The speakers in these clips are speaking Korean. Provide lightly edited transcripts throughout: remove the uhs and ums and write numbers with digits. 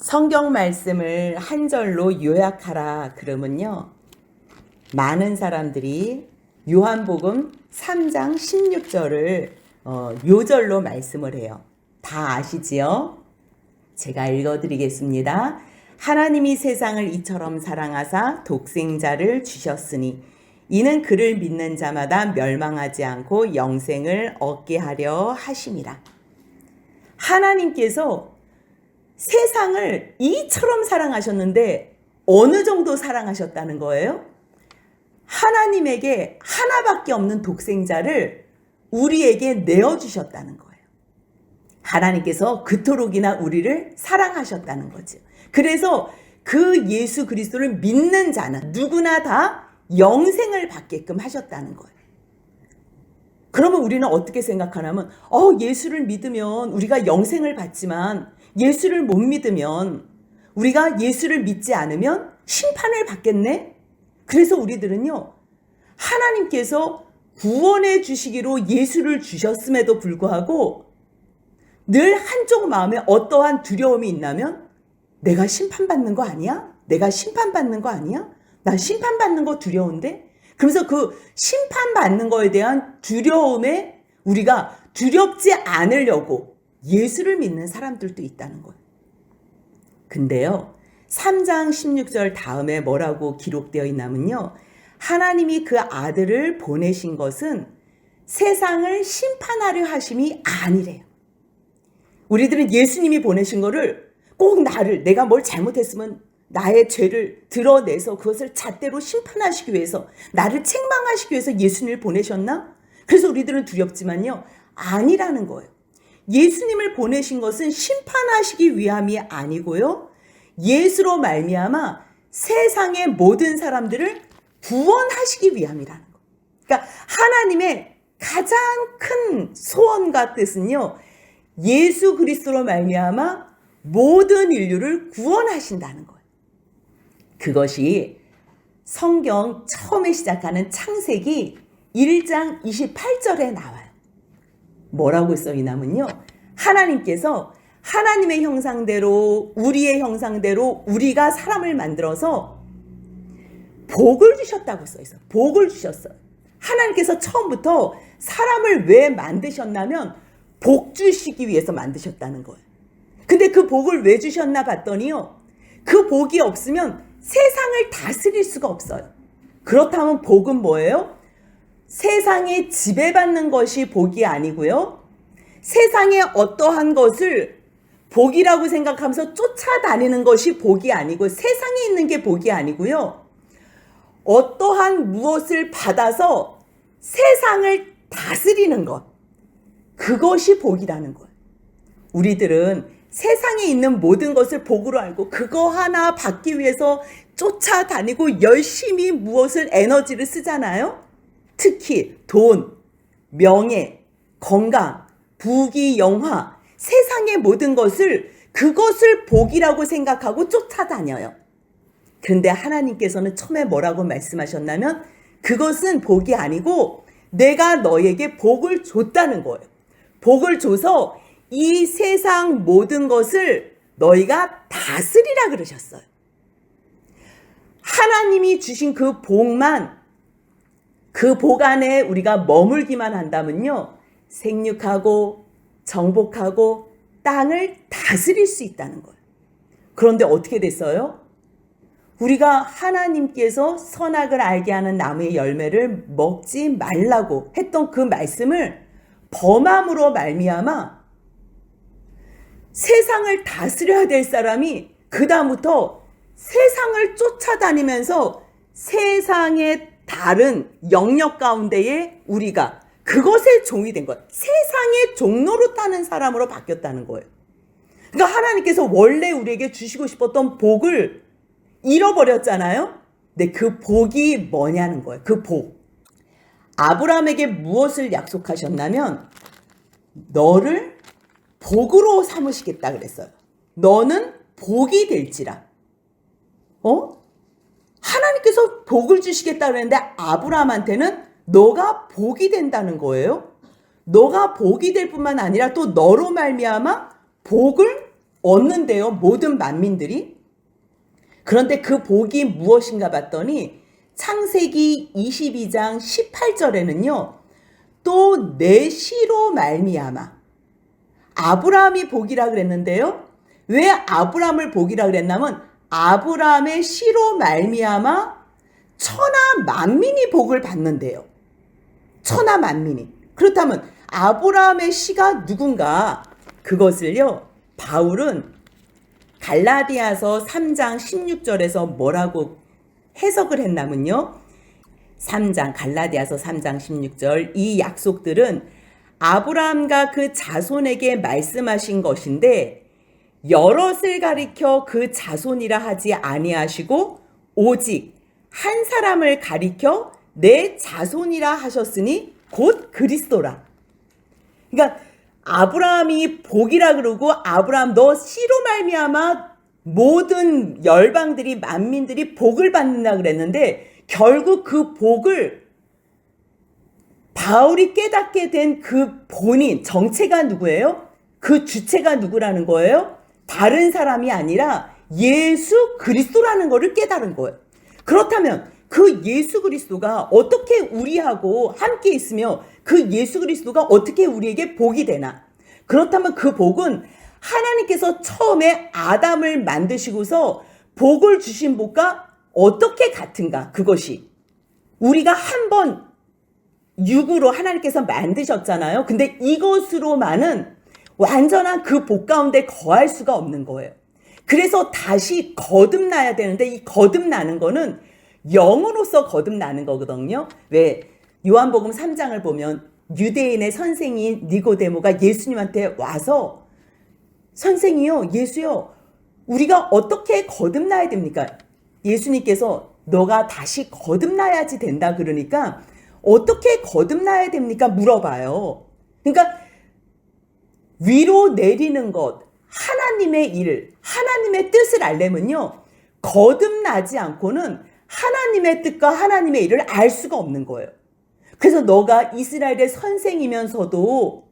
성경 말씀을 한 절로 요약하라 그러면요, 많은 사람들이 요한복음 3장 16절을 요절로 말씀을 해요. 다 아시지요? 제가 읽어드리겠습니다. 하나님이 세상을 이처럼 사랑하사 독생자를 주셨으니 이는 그를 믿는 자마다 멸망하지 않고 영생을 얻게 하려 하심이라. 하나님께서 세상을 이처럼 사랑하셨는데 어느 정도 사랑하셨다는 거예요? 하나님에게 하나밖에 없는 독생자를 우리에게 내어주셨다는 거예요. 하나님께서 그토록이나 우리를 사랑하셨다는 거죠. 그래서 그 예수 그리스도를 믿는 자는 누구나 다 영생을 받게끔 하셨다는 거예요. 그러면 우리는 어떻게 생각하냐면 예수를 믿으면 우리가 영생을 받지만 예수를 못 믿으면, 우리가 예수를 믿지 않으면 심판을 받겠네? 그래서 우리들은요, 하나님께서 구원해 주시기로 예수를 주셨음에도 불구하고 늘 한쪽 마음에 어떠한 두려움이 있냐면, 내가 심판받는 거 아니야? 내가 심판받는 거 아니야? 나 심판받는 거 두려운데? 그러면서 그 심판받는 거에 대한 두려움에 우리가 두렵지 않으려고 예수를 믿는 사람들도 있다는 거예요. 근데요, 3장 16절 다음에 뭐라고 기록되어 있냐면요, 하나님이 그 아들을 보내신 것은 세상을 심판하려 하심이 아니래요. 우리들은 예수님이 보내신 거를 꼭 내가 뭘 잘못했으면 나의 죄를 드러내서 그것을 잣대로 심판하시기 위해서, 나를 책망하시기 위해서 예수님을 보내셨나? 그래서 우리들은 두렵지만요, 아니라는 거예요. 예수님을 보내신 것은 심판하시기 위함이 아니고요, 예수로 말미암아 세상의 모든 사람들을 구원하시기 위함이라는 거예요. 그러니까 하나님의 가장 큰 소원과 뜻은요, 예수 그리스도로 말미암아 모든 인류를 구원하신다는 거예요. 그것이 성경 처음에 시작하는 창세기 1장 28절에 나와요. 뭐라고 써있냐면요, 하나님께서 하나님의 형상대로, 우리의 형상대로 우리가 사람을 만들어서 복을 주셨다고 써있어요. 복을 주셨어요. 하나님께서 처음부터 사람을 왜 만드셨냐면 복 주시기 위해서 만드셨다는 거예요. 근데 그 복을 왜 주셨나 봤더니요, 그 복이 없으면 세상을 다스릴 수가 없어요. 그렇다면 복은 뭐예요? 세상에 지배받는 것이 복이 아니고요, 세상의 어떠한 것을 복이라고 생각하면서 쫓아다니는 것이 복이 아니고, 세상에 있는 게 복이 아니고요, 어떠한 무엇을 받아서 세상을 다스리는 것, 그것이 복이라는 거예요. 우리들은 세상에 있는 모든 것을 복으로 알고 그거 하나 받기 위해서 쫓아다니고 열심히 무엇을 에너지를 쓰잖아요. 특히 돈, 명예, 건강, 부귀, 영화, 세상의 모든 것을, 그것을 복이라고 생각하고 쫓아다녀요. 그런데 하나님께서는 처음에 뭐라고 말씀하셨냐면 그것은 복이 아니고 내가 너에게 복을 줬다는 거예요. 복을 줘서 이 세상 모든 것을 너희가 다스리라 그러셨어요. 하나님이 주신 그 복만, 그 복 안에 우리가 머물기만 한다면요, 생육하고 정복하고 땅을 다스릴 수 있다는 거예요. 그런데 어떻게 됐어요? 우리가 하나님께서 선악을 알게 하는 나무의 열매를 먹지 말라고 했던 그 말씀을 범함으로 말미암아 세상을 다스려야 될 사람이 그 다음부터 세상을 쫓아다니면서 세상의 다른 영역 가운데에 우리가 그것의 종이 된 거예요. 세상의 종로로 타는 사람으로 바뀌었다는 거예요. 그러니까 하나님께서 원래 우리에게 주시고 싶었던 복을 잃어버렸잖아요. 근데 그 복이 뭐냐는 거예요. 그 복. 아브라함에게 무엇을 약속하셨냐면 너를 복으로 삼으시겠다 그랬어요. 너는 복이 될지라. 하나님께서 복을 주시겠다 그랬는데 아브라함한테는 너가 복이 된다는 거예요. 너가 복이 될 뿐만 아니라 또 너로 말미암아 복을 얻는데요. 모든 만민들이. 그런데 그 복이 무엇인가 봤더니 창세기 22장 18절에는요. 또 내 씨로 말미암아. 아브라함이 복이라 그랬는데요. 왜 아브라함을 복이라 그랬냐면 아브라함의 씨로 말미암아 천하 만민이 복을 받는데요. 천하 만민이. 그렇다면 아브라함의 씨가 누군가? 그것을요. 바울은 갈라디아서 3장 16절에서 뭐라고 해석을 했냐면요. 갈라디아서 3장 16절 이 약속들은 아브라함과 그 자손에게 말씀하신 것인데 여럿을 가리켜 그 자손이라 하지 아니하시고 오직 한 사람을 가리켜 내 자손이라 하셨으니 곧 그리스도라. 그러니까 아브라함이 복이라 그러고 아브라함 너 씨로 말미암아 모든 열방들이 만민들이 복을 받는다 그랬는데 결국 그 복을 바울이 깨닫게 된 그 본인 정체가 누구예요? 그 주체가 누구라는 거예요? 다른 사람이 아니라 예수 그리스도라는 것을 깨달은 거예요. 그렇다면 그 예수 그리스도가 어떻게 우리하고 함께 있으며 그 예수 그리스도가 어떻게 우리에게 복이 되나? 그렇다면 그 복은 하나님께서 처음에 아담을 만드시고서 복을 주신 복과 어떻게 같은가? 그것이 우리가 한번 육으로 하나님께서 만드셨잖아요. 근데 이것으로만은 완전한 그 복 가운데 거할 수가 없는 거예요. 그래서 다시 거듭나야 되는데 이 거듭나는 거는 영으로서 거듭나는 거거든요. 왜 요한복음 3장을 보면 유대인의 선생인 니고데모가 예수님한테 와서 선생이요, 예수요, 우리가 어떻게 거듭나야 됩니까? 예수님께서 너가 다시 거듭나야지 된다 그러니까 어떻게 거듭나야 됩니까? 물어봐요. 그러니까 위로 내리는 것, 하나님의 일, 하나님의 뜻을 알려면요. 거듭나지 않고는 하나님의 뜻과 하나님의 일을 알 수가 없는 거예요. 그래서 너가 이스라엘의 선생이면서도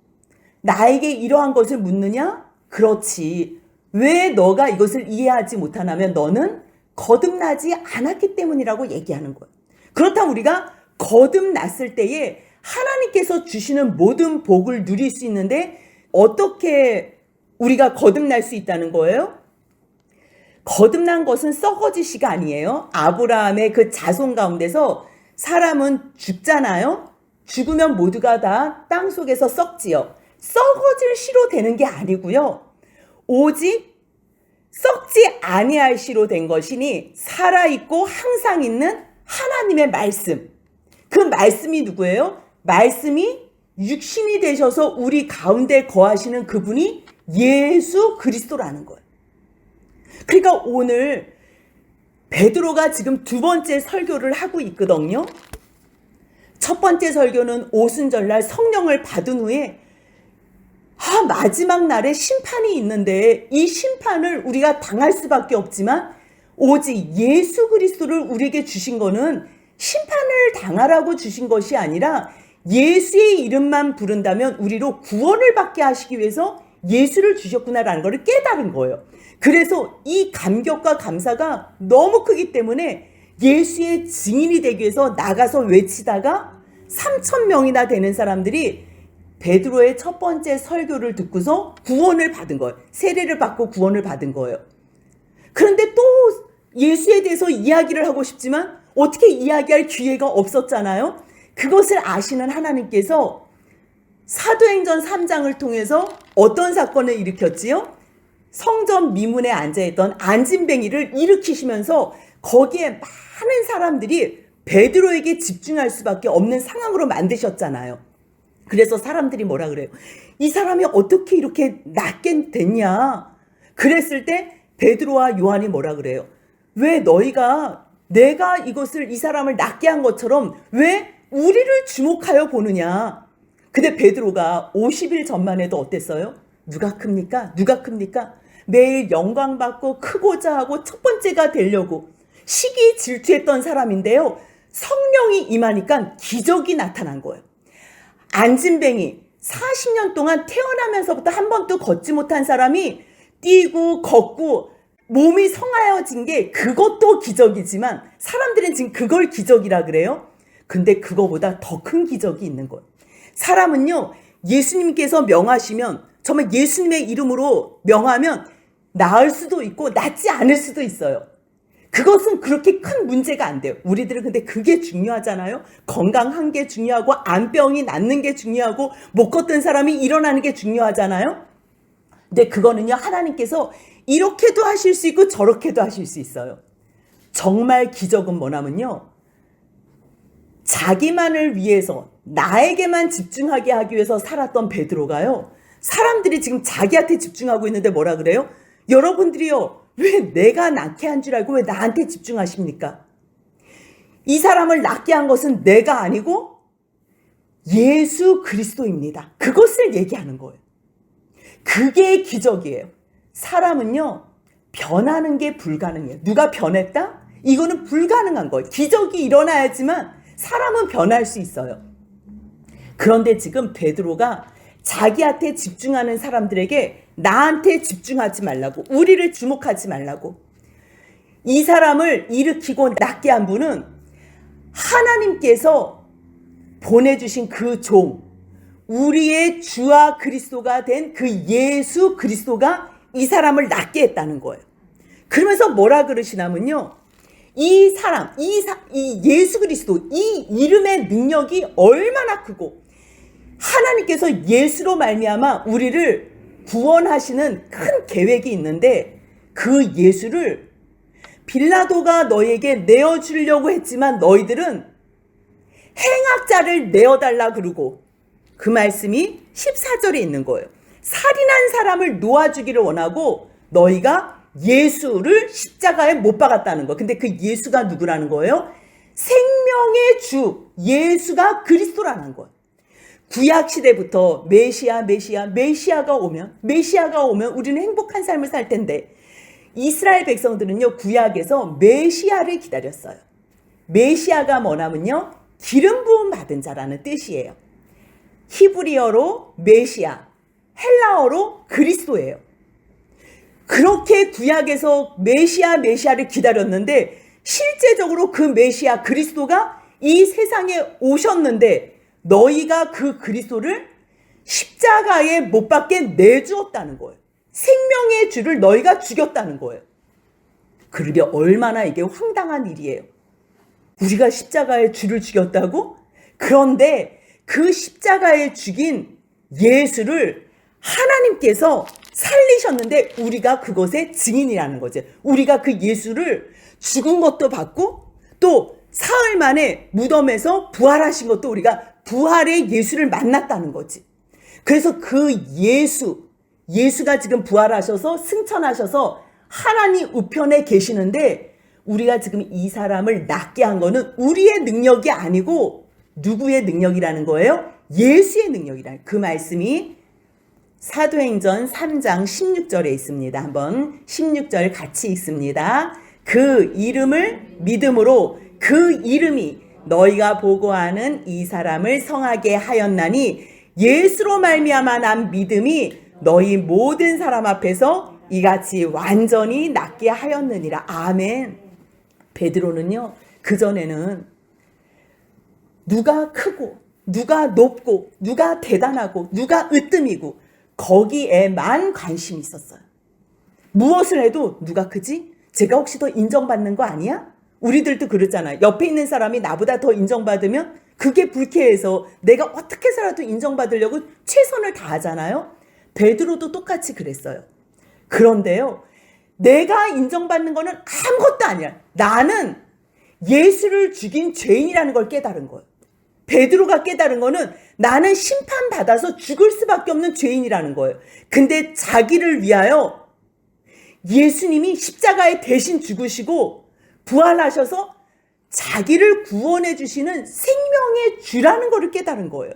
나에게 이러한 것을 묻느냐? 그렇지. 왜 너가 이것을 이해하지 못하냐면 너는 거듭나지 않았기 때문이라고 얘기하는 거예요. 그렇다면 우리가 거듭났을 때에 하나님께서 주시는 모든 복을 누릴 수 있는데 어떻게 우리가 거듭날 수 있다는 거예요? 거듭난 것은 썩어지시가 아니에요. 아브라함의 그 자손 가운데서 사람은 죽잖아요. 죽으면 모두가 다 땅속에서 썩지요. 썩어질 시로 되는 게 아니고요. 오직 썩지 아니할 시로 된 것이니 살아있고 항상 있는 하나님의 말씀. 그 말씀이 누구예요? 말씀이 육신이 되셔서 우리 가운데 거하시는 그분이 예수 그리스도라는 거예요. 그러니까 오늘 베드로가 지금 두 번째 설교를 하고 있거든요. 첫 번째 설교는 오순절날 성령을 받은 후에 마지막 날에 심판이 있는데 이 심판을 우리가 당할 수밖에 없지만 오직 예수 그리스도를 우리에게 주신 거는 심판을 당하라고 주신 것이 아니라 예수의 이름만 부른다면 우리로 구원을 받게 하시기 위해서 예수를 주셨구나라는 것을 깨달은 거예요. 그래서 이 감격과 감사가 너무 크기 때문에 예수의 증인이 되기 위해서 나가서 외치다가 3,000명이나 되는 사람들이 베드로의 첫 번째 설교를 듣고서 구원을 받은 거예요. 세례를 받고 구원을 받은 거예요. 그런데 또 예수에 대해서 이야기를 하고 싶지만 어떻게 이야기할 기회가 없었잖아요. 그것을 아시는 하나님께서 사도행전 3장을 통해서 어떤 사건을 일으켰지요? 성전 미문에 앉아있던 안진뱅이를 일으키시면서 거기에 많은 사람들이 베드로에게 집중할 수밖에 없는 상황으로 만드셨잖아요. 그래서 사람들이 뭐라 그래요? 이 사람이 어떻게 이렇게 낫게 됐냐? 그랬을 때 베드로와 요한이 뭐라 그래요? 왜 너희가 내가 이 사람을 낫게 한 것처럼 왜 우리를 주목하여 보느냐? 근데 베드로가 50일 전만 해도 어땠어요? 누가 큽니까? 누가 큽니까? 매일 영광 받고 크고자 하고 첫 번째가 되려고 시기 질투했던 사람인데요. 성령이 임하니까 기적이 나타난 거예요. 안진뱅이 40년 동안 태어나면서부터 한 번도 걷지 못한 사람이 뛰고 걷고 몸이 성하여진 게 그것도 기적이지만 사람들은 지금 그걸 기적이라 그래요. 근데 그거보다 더 큰 기적이 있는 거예요. 사람은요, 예수님께서 명하시면, 정말 예수님의 이름으로 명하면 나을 수도 있고 낫지 않을 수도 있어요. 그것은 그렇게 큰 문제가 안 돼요. 우리들은 근데 그게 중요하잖아요. 건강한 게 중요하고 암병이 낫는 게 중요하고 못 걷던 사람이 일어나는 게 중요하잖아요. 근데 그거는요, 하나님께서 이렇게도 하실 수 있고 저렇게도 하실 수 있어요. 정말 기적은 뭐냐면요, 자기만을 위해서 나에게만 집중하게 하기 위해서 살았던 베드로가요, 사람들이 지금 자기한테 집중하고 있는데 뭐라 그래요? 여러분들이요, 왜 내가 낫게 한 줄 알고 왜 나한테 집중하십니까? 이 사람을 낫게 한 것은 내가 아니고 예수 그리스도입니다. 그것을 얘기하는 거예요. 그게 기적이에요. 사람은요, 변하는 게 불가능해요. 누가 변했다? 이거는 불가능한 거예요. 기적이 일어나야지만 사람은 변할 수 있어요. 그런데 지금 베드로가 자기한테 집중하는 사람들에게 나한테 집중하지 말라고, 우리를 주목하지 말라고, 이 사람을 일으키고 낫게 한 분은 하나님께서 보내주신 그 종, 우리의 주와 그리스도가 된 그 예수 그리스도가 이 사람을 낫게 했다는 거예요. 그러면서 뭐라 그러시냐면요, 이 사람, 이 예수 그리스도, 이 이름의 능력이 얼마나 크고 하나님께서 예수로 말미암아 우리를 구원하시는 큰 계획이 있는데, 그 예수를 빌라도가 너에게 내어주려고 했지만 너희들은 행악자를 내어달라 그러고, 그 말씀이 14절에 있는 거예요. 살인한 사람을 놓아주기를 원하고 너희가 예수를 십자가에 못 박았다는 거. 근데 그 예수가 누구라는 거예요? 생명의 주 예수가 그리스도라는 거예요. 구약시대부터 메시아가 오면 우리는 행복한 삶을 살 텐데, 이스라엘 백성들은요, 구약에서 메시아를 기다렸어요. 메시아가 뭐냐면요, 기름 부음 받은 자라는 뜻이에요. 히브리어로 메시아, 헬라어로 그리스도예요. 그렇게 구약에서 메시아를 기다렸는데, 실제적으로 그 메시아 그리스도가 이 세상에 오셨는데 너희가 그 그리스도를 십자가에 못 박게 내주었다는 거예요. 생명의 주를 너희가 죽였다는 거예요. 그러게 얼마나 이게 황당한 일이에요. 우리가 십자가에 주를 죽였다고? 그런데 그 십자가에 죽인 예수를 하나님께서 살리셨는데 우리가 그것의 증인이라는 거죠. 우리가 그 예수를 죽은 것도 봤고 또 사흘 만에 무덤에서 부활하신 것도 우리가 부활의 예수를 만났다는 거지. 그래서 그 예수가 지금 부활하셔서 승천하셔서 하나님 우편에 계시는데, 우리가 지금 이 사람을 낫게 한 거는 우리의 능력이 아니고 누구의 능력이라는 거예요? 예수의 능력이라는, 그 말씀이 사도행전 3장 16절에 있습니다. 한번 16절 같이 읽습니다. 그 이름을 믿음으로 그 이름이 너희가 보고하는 이 사람을 성하게 하였나니 예수로 말미암아 난 믿음이 너희 모든 사람 앞에서 이같이 완전히 낫게 하였느니라. 아멘. 베드로는요, 그전에는 누가 크고 누가 높고 누가 대단하고 누가 으뜸이고 거기에만 관심이 있었어요. 무엇을 해도 누가 크지? 제가 혹시 더 인정받는 거 아니야? 우리들도 그러잖아요. 옆에 있는 사람이 나보다 더 인정받으면 그게 불쾌해서 내가 어떻게 해서라도 인정받으려고 최선을 다하잖아요. 베드로도 똑같이 그랬어요. 그런데요, 내가 인정받는 거는 아무것도 아니야. 나는 예수를 죽인 죄인이라는 걸 깨달은 거예요. 베드로가 깨달은 거는 나는 심판받아서 죽을 수밖에 없는 죄인이라는 거예요. 근데 자기를 위하여 예수님이 십자가에 대신 죽으시고 부활하셔서 자기를 구원해 주시는 생명의 주라는 것을 깨달은 거예요.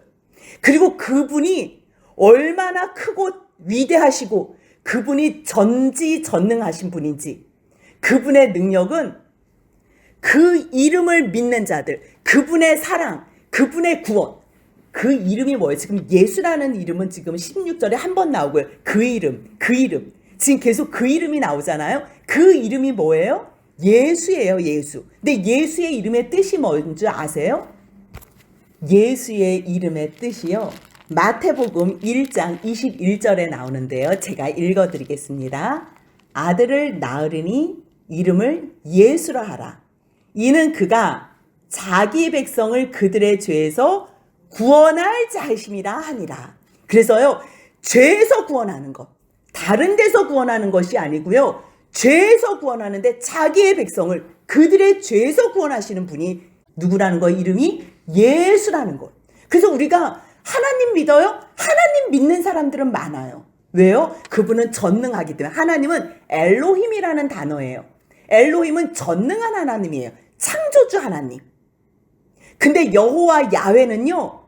그리고 그분이 얼마나 크고 위대하시고 그분이 전지전능하신 분인지, 그분의 능력은 그 이름을 믿는 자들, 그분의 사랑, 그분의 구원, 그 이름이 뭐예요? 지금 예수라는 이름은 지금 16절에 한 번 나오고요. 그 이름. 지금 계속 그 이름이 나오잖아요. 그 이름이 뭐예요? 예수예요, 예수. 근데 예수의 이름의 뜻이 뭔지 아세요? 예수의 이름의 뜻이요. 마태복음 1장 21절에 나오는데요. 제가 읽어드리겠습니다. 아들을 낳으리니 이름을 예수라 하라. 이는 그가 자기 백성을 그들의 죄에서 구원할 자이심이라 하니라. 그래서요, 죄에서 구원하는 것, 다른 데서 구원하는 것이 아니고요, 죄에서 구원하는데 자기의 백성을 그들의 죄에서 구원하시는 분이 누구라는 거, 이름이 예수라는 것. 그래서 우리가 하나님 믿어요? 하나님 믿는 사람들은 많아요. 왜요? 그분은 전능하기 때문에. 하나님은 엘로힘이라는 단어예요. 엘로힘은 전능한 하나님이에요. 창조주 하나님. 근데 여호와 야훼는요,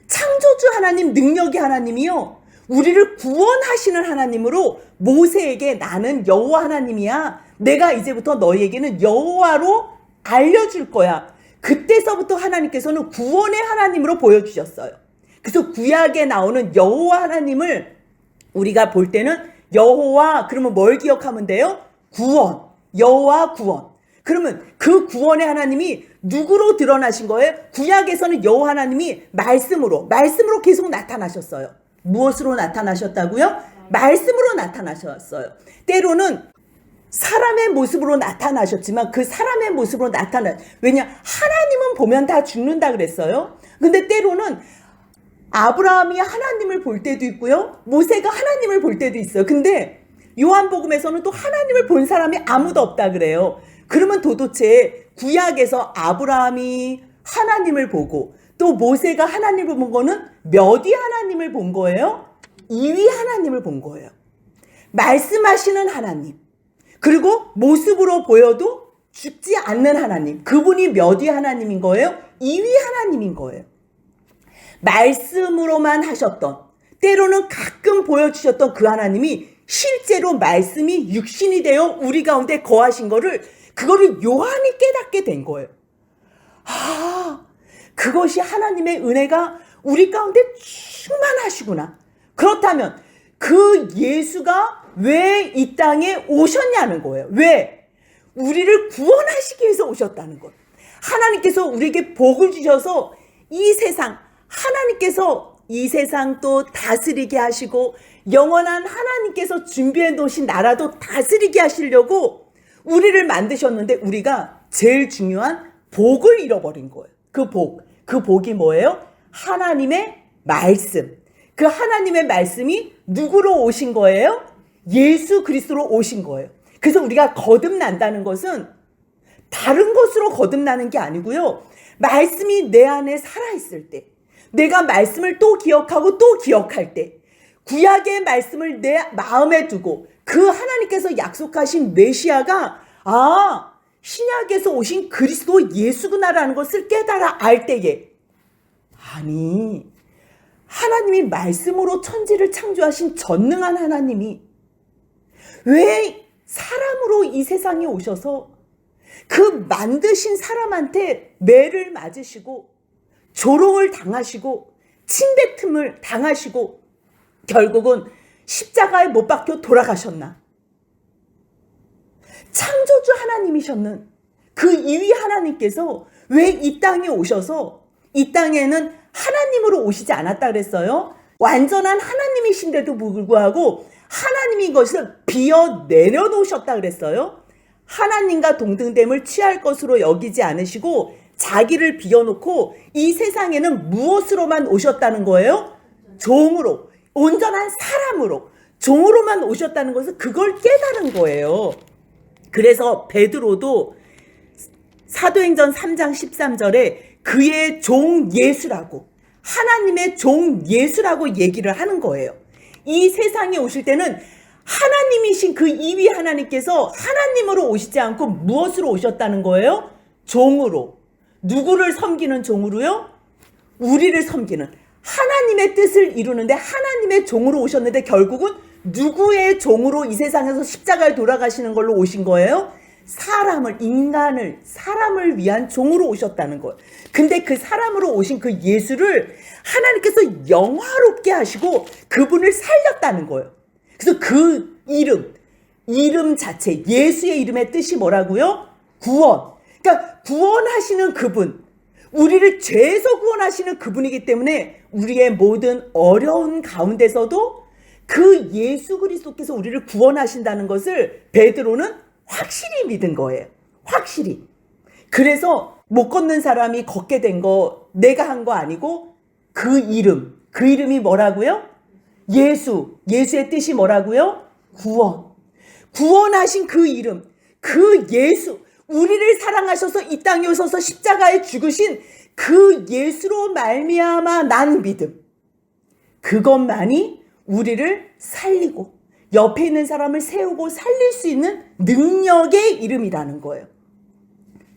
창조주 하나님, 능력의 하나님이요, 우리를 구원하시는 하나님으로 모세에게 나는 여호와 하나님이야. 내가 이제부터 너희에게는 여호와로 알려줄 거야. 그때서부터 하나님께서는 구원의 하나님으로 보여주셨어요. 그래서 구약에 나오는 여호와 하나님을 우리가 볼 때는 여호와, 그러면 뭘 기억하면 돼요? 구원. 여호와 구원. 그러면 그 구원의 하나님이 누구로 드러나신 거예요? 구약에서는 여호와 하나님이 말씀으로 계속 나타나셨어요. 무엇으로 나타나셨다고요? 말씀으로 나타나셨어요. 때로는 사람의 모습으로 나타나셨지만 그 사람의 모습으로 왜냐? 하나님은 보면 다 죽는다 그랬어요. 근데 때로는 아브라함이 하나님을 볼 때도 있고요, 모세가 하나님을 볼 때도 있어요. 근데 요한복음에서는 또 하나님을 본 사람이 아무도 없다 그래요. 그러면 도대체 구약에서 아브라함이 하나님을 보고 또 모세가 하나님을 본 거는 몇 위 하나님을 본 거예요? 2위 하나님을 본 거예요. 말씀하시는 하나님, 그리고 모습으로 보여도 죽지 않는 하나님, 그분이 몇 위 하나님인 거예요? 2위 하나님인 거예요. 말씀으로만 하셨던, 때로는 가끔 보여주셨던 그 하나님이 실제로 말씀이 육신이 되어 우리 가운데 거하신 그거를 요한이 깨닫게 된 거예요. 아, 그것이 하나님의 은혜가 우리 가운데 충만하시구나. 그렇다면 그 예수가 왜 이 땅에 오셨냐는 거예요. 왜? 우리를 구원하시기 위해서 오셨다는 거예요. 하나님께서 우리에게 복을 주셔서 이 세상, 하나님께서 이 세상 또 다스리게 하시고 영원한 하나님께서 준비해 놓으신 나라도 다스리게 하시려고 우리를 만드셨는데 우리가 제일 중요한 복을 잃어버린 거예요. 그 복이 뭐예요? 하나님의 말씀. 그 하나님의 말씀이 누구로 오신 거예요? 예수 그리스도로 오신 거예요. 그래서 우리가 거듭난다는 것은 다른 것으로 거듭나는 게 아니고요, 말씀이 내 안에 살아있을 때, 내가 말씀을 또 기억하고 또 기억할 때, 구약의 말씀을 내 마음에 두고 그 하나님께서 약속하신 메시아가 신약에서 오신 그리스도 예수구나라는 것을 깨달아 알 때에, 아니, 하나님이 말씀으로 천지를 창조하신 전능한 하나님이 왜 사람으로 이 세상에 오셔서 그 만드신 사람한테 매를 맞으시고 조롱을 당하시고 침뱉음을 당하시고 결국은 십자가에 못 박혀 돌아가셨나? 창조주 하나님이셨는 그 2위 하나님께서 왜 이 땅에 오셔서, 이 땅에는 하나님으로 오시지 않았다 그랬어요? 완전한 하나님이신데도 불구하고 하나님이 이것을 비워 내려놓으셨다 그랬어요? 하나님과 동등됨을 취할 것으로 여기지 않으시고 자기를 비워놓고 이 세상에는 무엇으로만 오셨다는 거예요? 종으로, 온전한 사람으로, 종으로만 오셨다는 것은 그걸 깨달은 거예요. 그래서 베드로도 사도행전 3장 13절에 그의 종 예수라고, 하나님의 종 예수라고 얘기를 하는 거예요. 이 세상에 오실 때는 하나님이신 그 2위 하나님께서 하나님으로 오시지 않고 무엇으로 오셨다는 거예요? 종으로. 누구를 섬기는 종으로요? 우리를 섬기는, 하나님의 뜻을 이루는데 하나님의 종으로 오셨는데 결국은 누구의 종으로 이 세상에서 십자가에 돌아가시는 걸로 오신 거예요? 사람을 위한 종으로 오셨다는 거예요. 근데 그 사람으로 오신 그 예수를 하나님께서 영화롭게 하시고 그분을 살렸다는 거예요. 그래서 그 이름 자체, 예수의 이름의 뜻이 뭐라고요? 구원. 그러니까 구원하시는 그분, 우리를 죄에서 구원하시는 그분이기 때문에 우리의 모든 어려운 가운데서도 그 예수 그리스도께서 우리를 구원하신다는 것을 베드로는 확실히 믿은 거예요. 확실히. 그래서 못 걷는 사람이 걷게 된 거 내가 한 거 아니고 그 이름이 뭐라고요? 예수의 뜻이 뭐라고요? 구원하신 그 이름, 그 예수, 우리를 사랑하셔서 이 땅에 오셔서 십자가에 죽으신 그 예수로 말미암아 난 믿음, 그것만이 우리를 살리고 옆에 있는 사람을 세우고 살릴 수 있는 능력의 이름이라는 거예요.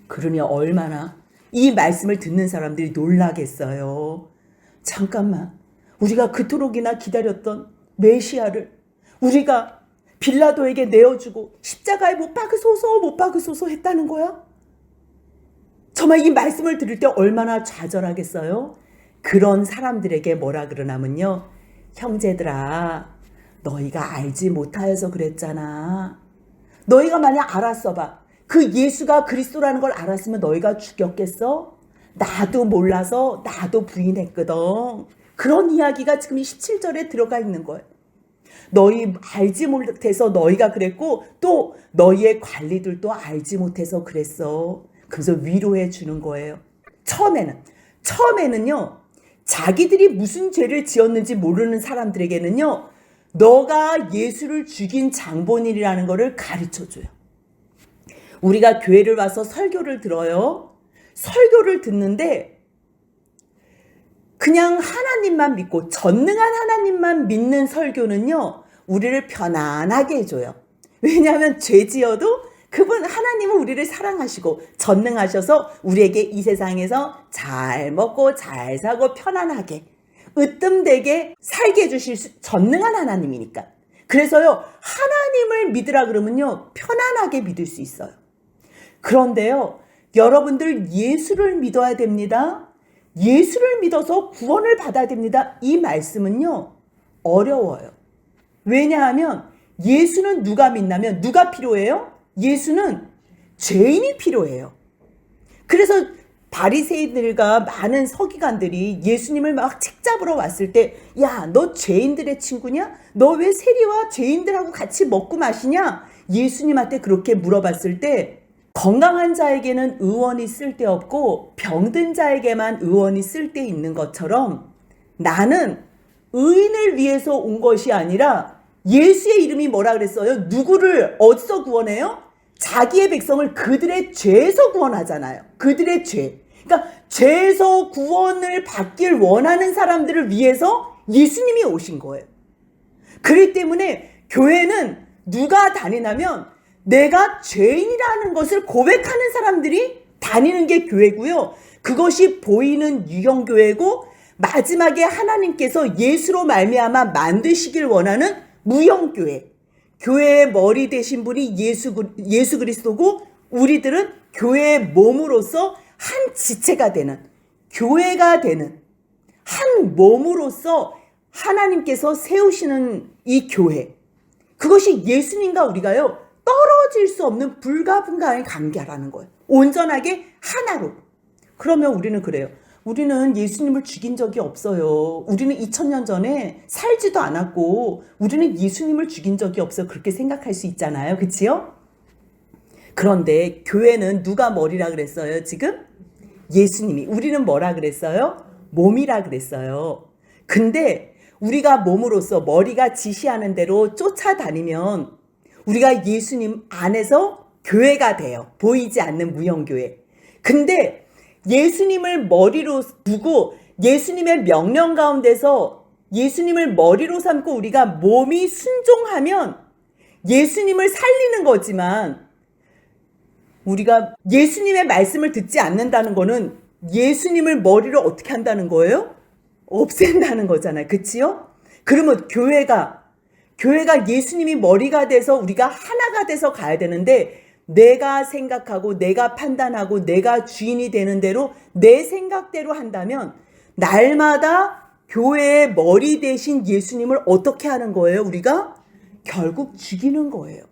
그러면 얼마나 이 말씀을 듣는 사람들이 놀라겠어요. 잠깐만, 우리가 그토록이나 기다렸던 메시아를 우리가 빌라도에게 내어주고 십자가에 못 박으소서 했다는 거야? 정말 이 말씀을 들을 때 얼마나 좌절하겠어요? 그런 사람들에게 뭐라 그러냐면요, 형제들아, 너희가 알지 못하여서 그랬잖아. 너희가 만약 알았어 봐, 그 예수가 그리스도라는 걸 알았으면 너희가 죽였겠어? 나도 몰라서 나도 부인했거든. 그런 이야기가 지금 17절에 들어가 있는 거예요. 너희 알지 못해서 너희가 그랬고 또 너희의 관리들도 알지 못해서 그랬어. 그래서 위로해 주는 거예요. 처음에는요, 자기들이 무슨 죄를 지었는지 모르는 사람들에게는요, 너가 예수를 죽인 장본인이라는 거를 가르쳐줘요. 우리가 교회를 와서 설교를 들어요. 설교를 듣는데 그냥 하나님만 믿고 전능한 하나님만 믿는 설교는요, 우리를 편안하게 해줘요. 왜냐하면 죄 지어도 그분 하나님은 우리를 사랑하시고 전능하셔서 우리에게 이 세상에서 잘 먹고 잘 사고 편안하게 으뜸되게 살게 해주실 전능한 하나님이니까. 그래서요, 하나님을 믿으라 그러면요, 편안하게 믿을 수 있어요. 그런데요, 여러분들 예수를 믿어야 됩니다. 예수를 믿어서 구원을 받아야 됩니다. 이 말씀은요, 어려워요. 왜냐하면 예수는 누가 믿냐면 누가 필요해요? 예수는 죄인이 필요해요. 그래서 바리새인들과 많은 서기관들이 예수님을 막 책잡으러 왔을 때, 야, 너 죄인들의 친구냐? 너 왜 세리와 죄인들하고 같이 먹고 마시냐? 예수님한테 그렇게 물어봤을 때, 건강한 자에게는 의원이 쓸데없고 병든 자에게만 의원이 쓸데 있는 것처럼 나는 의인을 위해서 온 것이 아니라, 예수의 이름이 뭐라 그랬어요? 누구를 어디서 구원해요? 자기의 백성을 그들의 죄에서 구원하잖아요. 그들의 죄. 그러니까 죄에서 구원을 받길 원하는 사람들을 위해서 예수님이 오신 거예요. 그렇기 때문에 교회는 누가 다니냐면 내가 죄인이라는 것을 고백하는 사람들이 다니는 게 교회고요. 그것이 보이는 유형교회고, 마지막에 하나님께서 예수로 말미암아 만드시길 원하는 무형교회. 교회의 머리 되신 분이 예수 그리스도고, 우리들은 교회의 몸으로서 한 지체가 되는, 교회가 되는 한 몸으로서 하나님께서 세우시는 이 교회. 그것이 예수님과 우리가요, 떨어질 수 없는 불가분간의 관계라는 거예요. 온전하게 하나로. 그러면 우리는 그래요. 우리는 예수님을 죽인 적이 없어요. 우리는 2000년 전에 살지도 않았고 우리는 예수님을 죽인 적이 없어요. 그렇게 생각할 수 있잖아요. 그치요? 그런데 교회는 누가 머리라 그랬어요? 지금? 예수님이. 우리는 뭐라 그랬어요? 몸이라 그랬어요. 근데 우리가 몸으로서 머리가 지시하는 대로 쫓아다니면 우리가 예수님 안에서 교회가 돼요. 보이지 않는 무형교회. 근데 예수님을 머리로 두고 예수님의 명령 가운데서 예수님을 머리로 삼고 우리가 몸이 순종하면 예수님을 살리는 거지만, 우리가 예수님의 말씀을 듣지 않는다는 거는 예수님을 머리로 어떻게 한다는 거예요? 없앤다는 거잖아요. 그치요? 그러면 교회가 예수님이 머리가 돼서 우리가 하나가 돼서 가야 되는데, 내가 생각하고 내가 판단하고 내가 주인이 되는 대로 내 생각대로 한다면 날마다 교회의 머리 대신 예수님을 어떻게 하는 거예요? 우리가 결국 죽이는 거예요.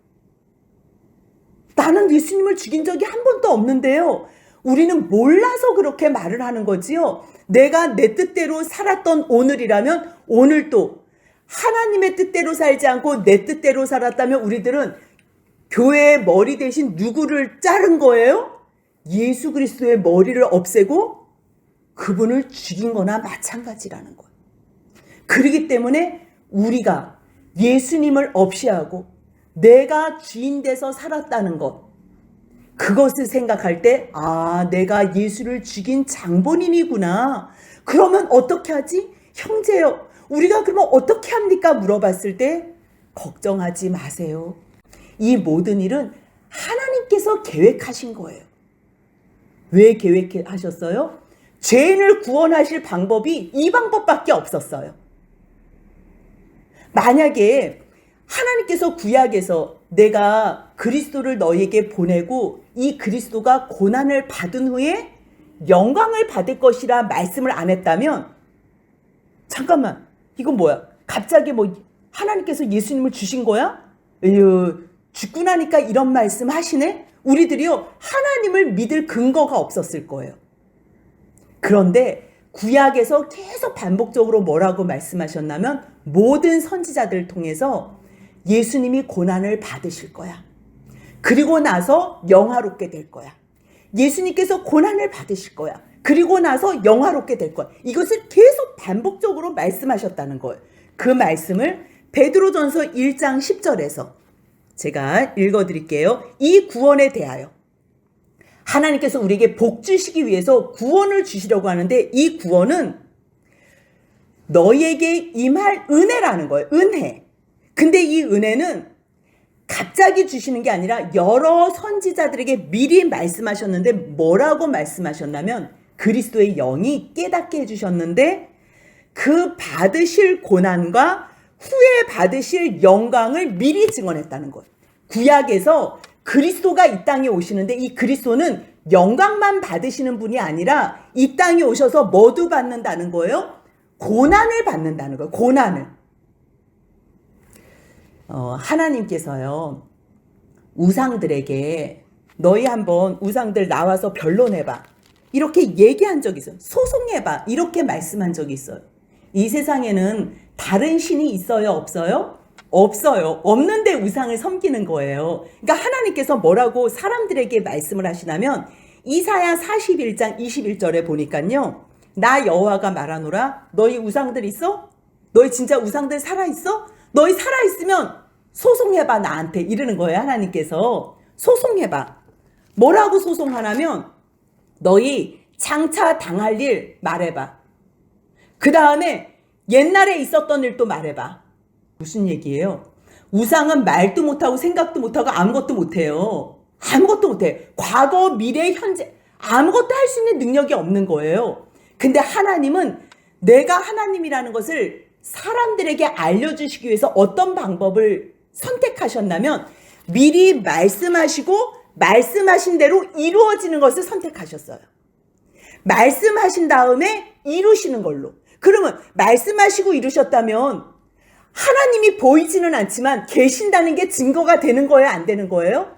나는 예수님을 죽인 적이 한 번도 없는데요. 우리는 몰라서 그렇게 말을 하는 거지요. 내가 내 뜻대로 살았던 오늘이라면 오늘도 하나님의 뜻대로 살지 않고 내 뜻대로 살았다면 우리들은 교회의 머리 대신 누구를 자른 거예요? 예수 그리스도의 머리를 없애고 그분을 죽인 거나 마찬가지라는 거예요. 그렇기 때문에 우리가 예수님을 없이 하고 내가 주인 돼서 살았다는 것, 그것을 생각할 때 내가 예수를 죽인 장본인이구나. 그러면 어떻게 하지? 형제요, 우리가 그러면 어떻게 합니까? 물어봤을 때 걱정하지 마세요. 이 모든 일은 하나님께서 계획하신 거예요. 왜 계획하셨어요? 죄인을 구원하실 방법이 이 방법밖에 없었어요. 만약에 하나님께서 구약에서 내가 그리스도를 너에게 보내고 이 그리스도가 고난을 받은 후에 영광을 받을 것이라 말씀을 안 했다면, 잠깐만, 이건 뭐야? 갑자기 하나님께서 예수님을 주신 거야? 죽고 나니까 이런 말씀 하시네? 우리들이요, 하나님을 믿을 근거가 없었을 거예요. 그런데 구약에서 계속 반복적으로 뭐라고 말씀하셨냐면 모든 선지자들을 통해서 예수님이 고난을 받으실 거야. 그리고 나서 영화롭게 될 거야. 예수님께서 고난을 받으실 거야. 그리고 나서 영화롭게 될 거야. 이것을 계속 반복적으로 말씀하셨다는 거예요. 그 말씀을 베드로전서 1장 10절에서 제가 읽어드릴게요. 이 구원에 대하여 하나님께서 우리에게 복 주시기 위해서 구원을 주시려고 하는데 이 구원은 너희에게 임할 은혜라는 거예요. 은혜. 근데 이 은혜는 갑자기 주시는 게 아니라 여러 선지자들에게 미리 말씀하셨는데 뭐라고 말씀하셨냐면 그리스도의 영이 깨닫게 해주셨는데 그 받으실 고난과 후에 받으실 영광을 미리 증언했다는 거예요. 구약에서 그리스도가 이 땅에 오시는데 이 그리스도는 영광만 받으시는 분이 아니라 이 땅에 오셔서 뭐도 받는다는 거예요? 고난을 받는다는 거예요. 고난을. 하나님께서요, 우상들에게 너희 한번 우상들 나와서 변론해봐. 이렇게 얘기한 적이 있어요. 소송해봐. 이렇게 말씀한 적이 있어요. 이 세상에는 다른 신이 있어요? 없어요? 없어요. 없는데 우상을 섬기는 거예요. 그러니까 하나님께서 뭐라고 사람들에게 말씀을 하시냐면 이사야 41장 21절에 보니까요. 나 여호와가 말하노라. 너희 우상들 있어? 너희 진짜 우상들 살아있어? 너희 살아있으면 소송해봐 나한테 이러는 거예요. 하나님께서 소송해봐. 뭐라고 소송하냐면 너희 장차 당할 일 말해봐. 그 다음에 옛날에 있었던 일도 말해봐. 무슨 얘기예요? 우상은 말도 못하고 생각도 못하고 아무것도 못해요. 아무것도 못해. 과거, 미래, 현재 아무것도 할 수 있는 능력이 없는 거예요. 근데 하나님은 내가 하나님이라는 것을 사람들에게 알려주시기 위해서 어떤 방법을 선택하셨냐면 미리 말씀하시고 말씀하신 대로 이루어지는 것을 선택하셨어요. 말씀하신 다음에 이루시는 걸로. 그러면 말씀하시고 이루셨다면 하나님이 보이지는 않지만 계신다는 게 증거가 되는 거예요? 안 되는 거예요?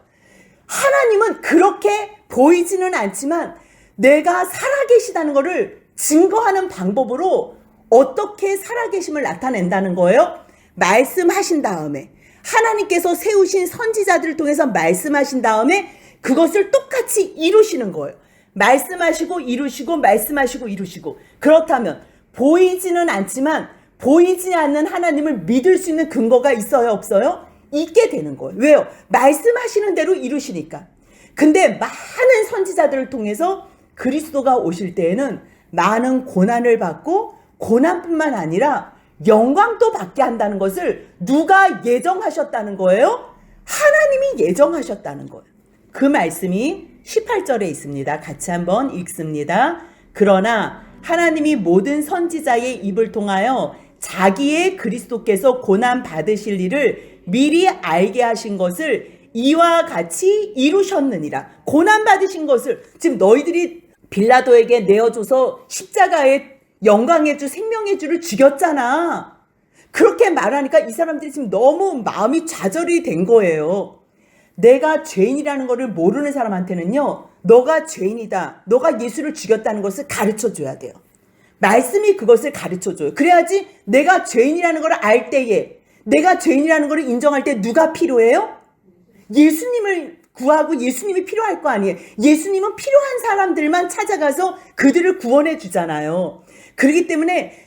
하나님은 그렇게 보이지는 않지만 내가 살아계시다는 것을 증거하는 방법으로 어떻게 살아계심을 나타낸다는 거예요? 말씀하신 다음에 하나님께서 세우신 선지자들을 통해서 말씀하신 다음에 그것을 똑같이 이루시는 거예요. 말씀하시고 이루시고 말씀하시고 이루시고. 그렇다면 보이지는 않지만 보이지 않는 하나님을 믿을 수 있는 근거가 있어요? 없어요? 있게 되는 거예요. 왜요? 말씀하시는 대로 이루시니까. 근데 많은 선지자들을 통해서 그리스도가 오실 때에는 많은 고난을 받고 고난뿐만 아니라 영광도 받게 한다는 것을 누가 예정하셨다는 거예요? 하나님이 예정하셨다는 거예요. 그 말씀이 18절에 있습니다. 같이 한번 읽습니다. 그러나 하나님이 모든 선지자의 입을 통하여 자기의 그리스도께서 고난 받으실 일을 미리 알게 하신 것을 이와 같이 이루셨느니라. 고난 받으신 것을 지금 너희들이 빌라도에게 내어줘서 십자가에 영광의 주 생명의 주를 죽였잖아. 그렇게 말하니까 이 사람들이 지금 너무 마음이 좌절이 된 거예요. 내가 죄인이라는 것을 모르는 사람한테는요, 너가 죄인이다, 너가 예수를 죽였다는 것을 가르쳐 줘야 돼요. 말씀이 그것을 가르쳐 줘요. 그래야지 내가 죄인이라는 걸 알 때에, 내가 죄인이라는 걸 인정할 때 누가 필요해요? 예수님을 구하고 예수님이 필요할 거 아니에요. 예수님은 필요한 사람들만 찾아가서 그들을 구원해 주잖아요. 그렇기 때문에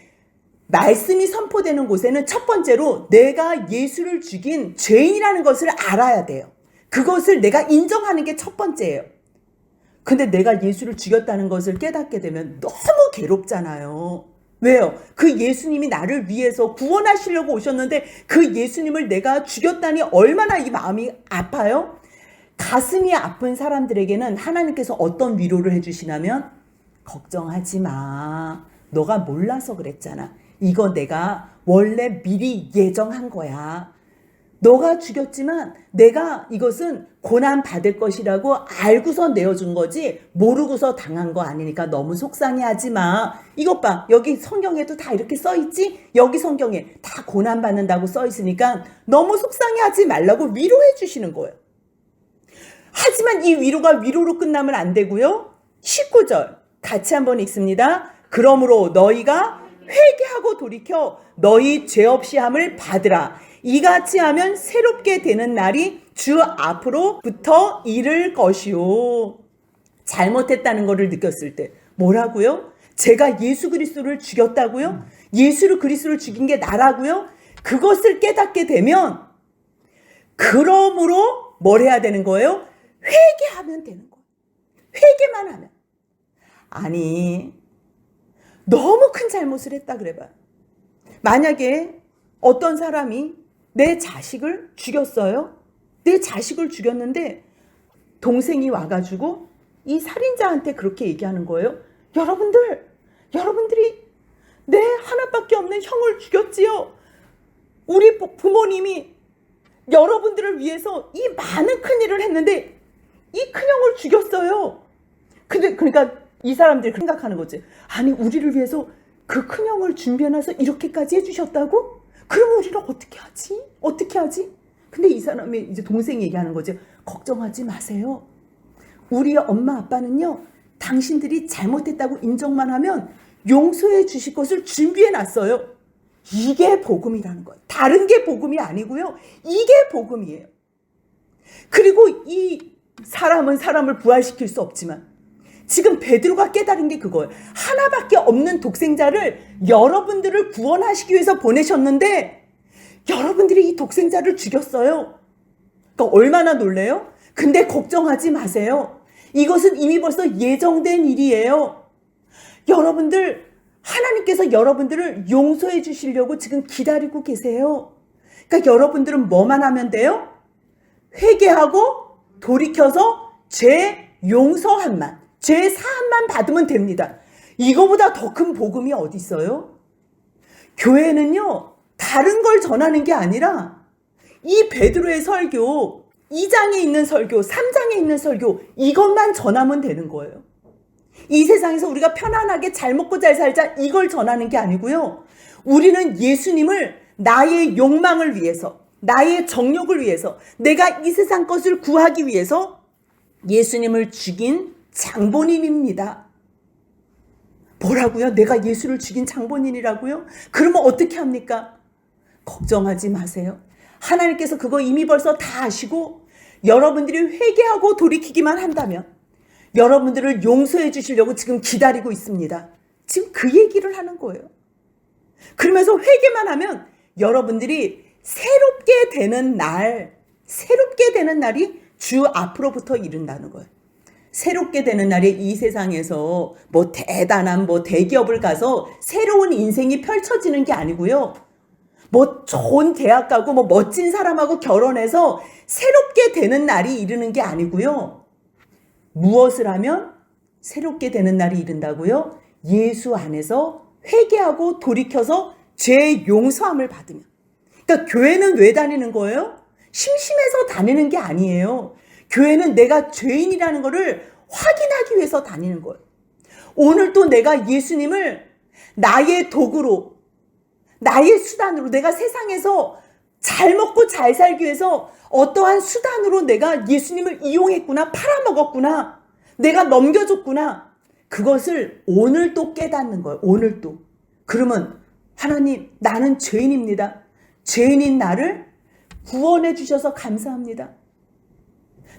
말씀이 선포되는 곳에는 첫 번째로 내가 예수를 죽인 죄인이라는 것을 알아야 돼요. 그것을 내가 인정하는 게 첫 번째예요. 근데 내가 예수를 죽였다는 것을 깨닫게 되면 너무 괴롭잖아요. 왜요? 그 예수님이 나를 위해서 구원하시려고 오셨는데 그 예수님을 내가 죽였다니 얼마나 이 마음이 아파요? 가슴이 아픈 사람들에게는 하나님께서 어떤 위로를 해주시냐면, 걱정하지 마. 너가 몰라서 그랬잖아. 이거 내가 원래 미리 예정한 거야. 너가 죽였지만 내가 이것은 고난 받을 것이라고 알고서 내어준 거지 모르고서 당한 거 아니니까 너무 속상해하지 마. 이것 봐. 여기 성경에도 다 이렇게 써 있지? 여기 성경에 다 고난 받는다고 써 있으니까 너무 속상해하지 말라고 위로해 주시는 거예요. 하지만 이 위로가 위로로 끝나면 안 되고요. 19절 같이 한번 읽습니다. 그러므로 너희가 회개하고 돌이켜 너희 죄 없이 함을 받으라. 이같이 하면 새롭게 되는 날이 주 앞으로부터 이를 것이요. 잘못했다는 것을 느꼈을 때 뭐라고요? 제가 예수 그리스도를 죽였다고요? 예수 그리스도를 죽인 게 나라고요? 그것을 깨닫게 되면 그러므로 뭘 해야 되는 거예요? 회개하면 되는 거예요. 회개만 하면. 아니 너무 큰 잘못을 했다 그래봐요. 만약에 어떤 사람이 내 자식을 죽였어요. 내 자식을 죽였는데 동생이 와가지고 이 살인자한테 그렇게 얘기하는 거예요. 여러분들이 내 하나밖에 없는 형을 죽였지요. 우리 부모님이 여러분들을 위해서 이 많은 큰일을 했는데 이 큰형을 죽였어요. 근데 그러니까 이 사람들이 생각하는 거지. 아니 우리를 위해서 그 큰형을 준비해놔서 이렇게까지 해주셨다고? 그럼 우리를 어떻게 하지? 어떻게 하지? 근데 이 사람이 이제 동생이 얘기하는 거지. 걱정하지 마세요. 우리 엄마 아빠는요, 당신들이 잘못했다고 인정만 하면 용서해 주실 것을 준비해 놨어요. 이게 복음이라는 거예요. 다른 게 복음이 아니고요. 이게 복음이에요. 그리고 이 사람은 사람을 부활시킬 수 없지만 지금 베드로가 깨달은 게 그거예요. 하나밖에 없는 독생자를 여러분들을 구원하시기 위해서 보내셨는데 여러분들이 이 독생자를 죽였어요. 그러니까 얼마나 놀래요? 근데 걱정하지 마세요. 이것은 이미 벌써 예정된 일이에요. 여러분들, 하나님께서 여러분들을 용서해 주시려고 지금 기다리고 계세요. 그러니까 여러분들은 뭐만 하면 돼요? 회개하고 돌이켜서 죄 용서함만, 죄 사함만 받으면 됩니다. 이거보다 더 큰 복음이 어디 있어요? 교회는요, 다른 걸 전하는 게 아니라 이 베드로의 설교, 2장에 있는 설교, 3장에 있는 설교, 이것만 전하면 되는 거예요. 이 세상에서 우리가 편안하게 잘 먹고 잘 살자, 이걸 전하는 게 아니고요. 우리는 예수님을 나의 욕망을 위해서, 나의 정욕을 위해서, 내가 이 세상 것을 구하기 위해서 예수님을 죽인 장본인입니다. 뭐라고요? 내가 예수를 죽인 장본인이라고요? 그러면 어떻게 합니까? 걱정하지 마세요. 하나님께서 그거 이미 벌써 다 아시고 여러분들이 회개하고 돌이키기만 한다면 여러분들을 용서해 주시려고 지금 기다리고 있습니다. 지금 그 얘기를 하는 거예요. 그러면서 회개만 하면 여러분들이 새롭게 되는 날이 주 앞으로부터 이른다는 거예요. 새롭게 되는 날에 이 세상에서 뭐 대단한 뭐 대기업을 가서 새로운 인생이 펼쳐지는 게 아니고요. 뭐 좋은 대학 가고 뭐 멋진 사람하고 결혼해서 새롭게 되는 날이 이르는 게 아니고요. 무엇을 하면 새롭게 되는 날이 이른다고요? 예수 안에서 회개하고 돌이켜서 죄 용서함을 받으면. 그러니까 교회는 왜 다니는 거예요? 심심해서 다니는 게 아니에요. 교회는 내가 죄인이라는 것을 확인하기 위해서 다니는 거예요. 오늘 또 내가 예수님을 나의 도구로, 나의 수단으로 내가 세상에서 잘 먹고 잘 살기 위해서 어떠한 수단으로 내가 예수님을 이용했구나, 팔아먹었구나, 내가 넘겨줬구나. 그것을 오늘 또 깨닫는 거예요. 오늘 또. 그러면 하나님, 나는 죄인입니다. 죄인인 나를 구원해 주셔서 감사합니다.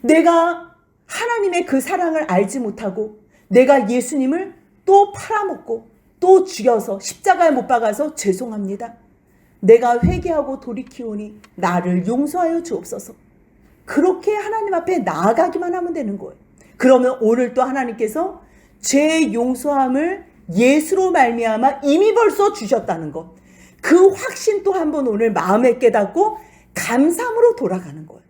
내가 하나님의 그 사랑을 알지 못하고 내가 예수님을 또 팔아먹고 또 죽여서 십자가에 못 박아서 죄송합니다. 내가 회개하고 돌이키오니 나를 용서하여 주옵소서. 그렇게 하나님 앞에 나아가기만 하면 되는 거예요. 그러면 오늘 또 하나님께서 죄 용서함을 예수로 말미암아 이미 벌써 주셨다는 것, 그 확신 또 한번 오늘 마음에 깨닫고 감사함으로 돌아가는 거예요.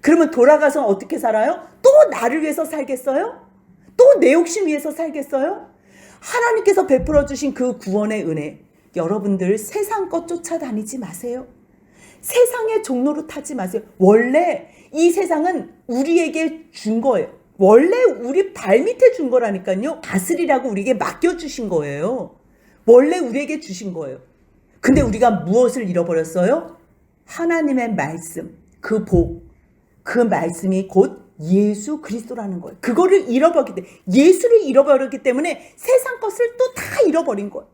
그러면 돌아가서 어떻게 살아요? 또 나를 위해서 살겠어요? 또 내 욕심 위해서 살겠어요? 하나님께서 베풀어 주신 그 구원의 은혜, 여러분들 세상 것 쫓아다니지 마세요. 세상의 종로로 타지 마세요. 원래 이 세상은 우리에게 준 거예요. 원래 우리 발밑에 준 거라니까요. 다스리라고 우리에게 맡겨주신 거예요. 원래 우리에게 주신 거예요. 근데 우리가 무엇을 잃어버렸어요? 하나님의 말씀, 그 복, 그 말씀이 곧 예수 그리스도라는 거예요. 그거를 잃어버렸기 때문에, 예수를 잃어버렸기 때문에 세상 것을 또 다 잃어버린 거예요.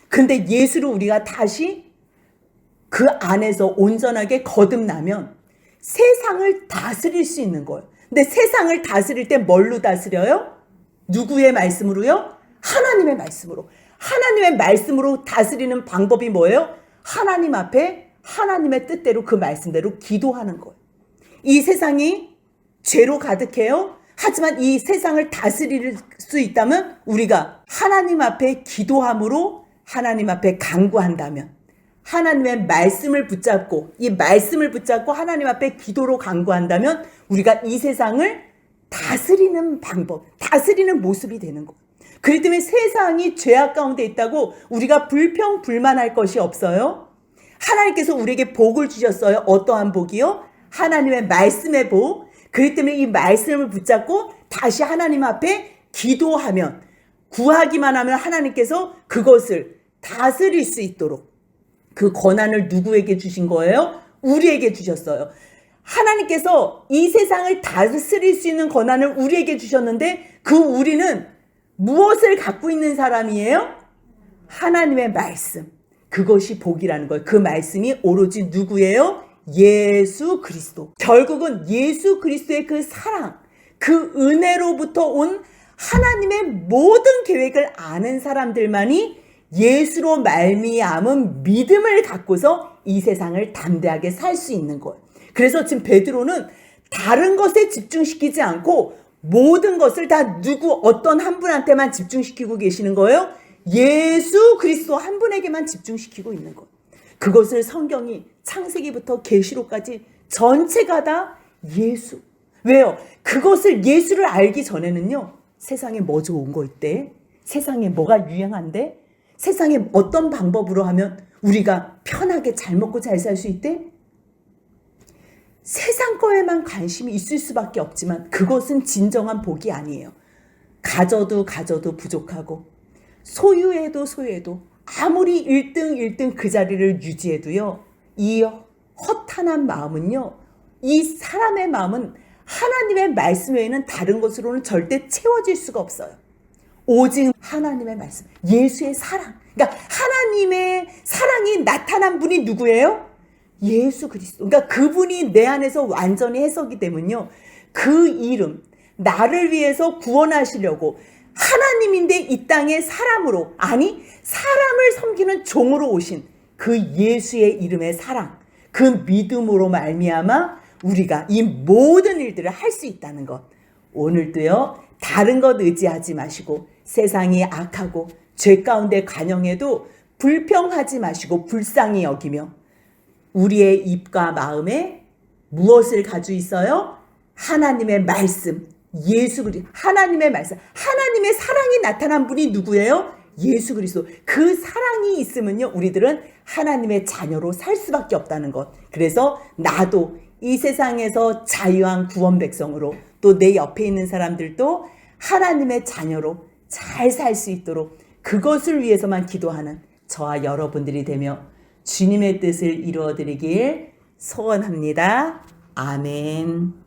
근데 예수를 우리가 다시 그 안에서 온전하게 거듭나면 세상을 다스릴 수 있는 거예요. 근데 세상을 다스릴 때 뭘로 다스려요? 누구의 말씀으로요? 하나님의 말씀으로. 하나님의 말씀으로 다스리는 방법이 뭐예요? 하나님 앞에 하나님의 뜻대로 그 말씀대로 기도하는 거예요. 이 세상이 죄로 가득해요. 하지만 이 세상을 다스릴 수 있다면 우리가 하나님 앞에 기도함으로 하나님 앞에 간구한다면, 하나님의 말씀을 붙잡고 이 말씀을 붙잡고 하나님 앞에 기도로 간구한다면 우리가 이 세상을 다스리는 방법, 다스리는 모습이 되는 거예요. 그렇기 때문에 세상이 죄악 가운데 있다고 우리가 불평불만할 것이 없어요. 하나님께서 우리에게 복을 주셨어요. 어떠한 복이요? 하나님의 말씀의 복. 그렇기 때문에 이 말씀을 붙잡고 다시 하나님 앞에 기도하면, 구하기만 하면 하나님께서 그것을 다스릴 수 있도록 그 권한을 누구에게 주신 거예요? 우리에게 주셨어요. 하나님께서 이 세상을 다스릴 수 있는 권한을 우리에게 주셨는데 그 우리는 무엇을 갖고 있는 사람이에요? 하나님의 말씀. 그것이 복이라는 거예요. 그 말씀이 오로지 누구예요? 예수 그리스도. 결국은 예수 그리스도의 그 사랑, 그 은혜로부터 온 하나님의 모든 계획을 아는 사람들만이 예수로 말미암은 믿음을 갖고서 이 세상을 담대하게 살 수 있는 거예요. 그래서 지금 베드로는 다른 것에 집중시키지 않고 모든 것을 다 어떤 한 분한테만 집중시키고 계시는 거예요. 예수 그리스도 한 분에게만 집중시키고 있는 거예요. 그것을 성경이 창세기부터 계시록까지 전체가 다 예수. 왜요? 그것을 예수를 알기 전에는요, 세상에 뭐 좋은 거 있대? 세상에 뭐가 유행한데? 세상에 어떤 방법으로 하면 우리가 편하게 잘 먹고 잘 살 수 있대? 세상 거에만 관심이 있을 수밖에 없지만 그것은 진정한 복이 아니에요. 가져도 부족하고 소유해도 아무리 1등 그 자리를 유지해도요, 이 허탄한 마음은요, 이 사람의 마음은 하나님의 말씀 외에는 다른 것으로는 절대 채워질 수가 없어요. 오직 하나님의 말씀, 예수의 사랑. 그러니까 하나님의 사랑이 나타난 분이 누구예요? 예수 그리스도. 그러니까 그분이 내 안에서 완전히 해석이 되면요, 그 이름, 나를 위해서 구원하시려고 하나님인데 이 땅에 사람으로, 아니 사람을 섬기는 종으로 오신 그 예수의 이름의 사랑, 그 믿음으로 말미암아 우리가 이 모든 일들을 할 수 있다는 것. 오늘도요, 다른 것 의지하지 마시고 세상이 악하고 죄 가운데 관영해도 불평하지 마시고 불쌍히 여기며 우리의 입과 마음에 무엇을 가지고 있어요? 하나님의 말씀, 예수 그리스도. 하나님의 말씀, 하나님의 사랑이 나타난 분이 누구예요? 예수 그리스도. 그 사랑이 있으면요, 우리들은 하나님의 자녀로 살 수밖에 없다는 것. 그래서 나도 이 세상에서 자유한 구원 백성으로, 또 내 옆에 있는 사람들도 하나님의 자녀로 잘 살 수 있도록 그것을 위해서만 기도하는 저와 여러분들이 되며 주님의 뜻을 이루어드리길 소원합니다. 아멘.